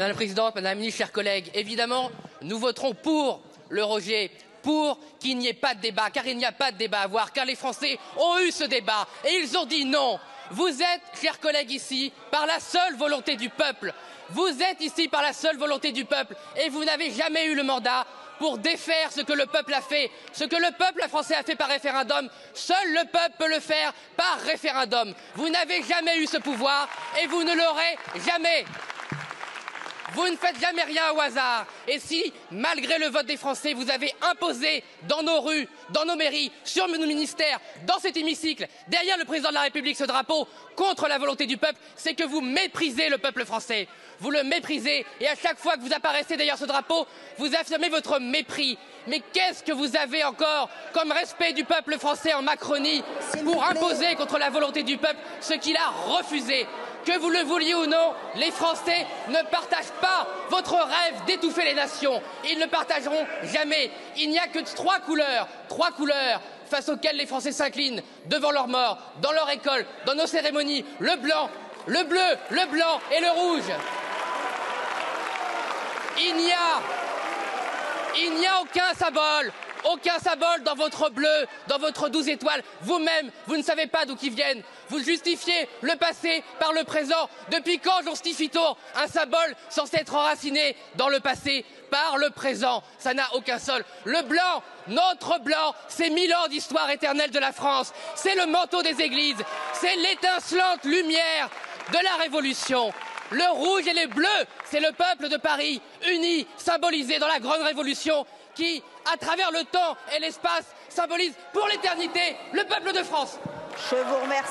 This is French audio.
Madame la Présidente, Madame la Ministre, chers collègues, évidemment, nous voterons pour le rejet, pour qu'il n'y ait pas de débat, car il n'y a pas de débat à avoir, car les Français ont eu ce débat et ils ont dit non. Vous êtes, chers collègues, ici par la seule volonté du peuple. Vous êtes ici par la seule volonté du peuple et vous n'avez jamais eu le mandat pour défaire ce que le peuple a fait, ce que le peuple français a fait par référendum. Seul le peuple peut le faire par référendum. Vous n'avez jamais eu ce pouvoir et vous ne l'aurez jamais. Vous ne faites jamais rien au hasard. Et si, malgré le vote des Français, vous avez imposé dans nos rues, dans nos mairies, sur nos ministères, dans cet hémicycle, derrière le président de la République, ce drapeau contre la volonté du peuple, c'est que vous méprisez le peuple français. Vous le méprisez et à chaque fois que vous apparaissez derrière ce drapeau, vous affirmez votre mépris. Mais qu'est-ce que vous avez encore comme respect du peuple français en Macronie pour imposer contre la volonté du peuple ce qu'il a refusé? Que vous le vouliez ou non, les Français ne partagent pas votre rêve d'étouffer les nations. Ils ne partageront jamais. Il n'y a que trois couleurs face auxquelles les Français s'inclinent devant leur mort, dans leur école, dans nos cérémonies. Le blanc, le bleu, le blanc et le rouge. Il n'y a aucun symbole dans votre bleu, dans votre 12 étoiles. Vous-même, vous ne savez pas d'où qu'ils viennent. Vous justifiez le passé par le présent. Depuis quand justifie-t-on un symbole censé être enraciné dans le passé par le présent? Ça n'a aucun sol. Le blanc, notre blanc, c'est 1000 ans d'histoire éternelle de la France. C'est le manteau des églises. C'est l'étincelante lumière de la Révolution. Le rouge et les bleus, c'est le peuple de Paris, uni, symbolisé dans la grande Révolution, qui, à travers le temps et l'espace, symbolise pour l'éternité le peuple de France. Je vous remercie.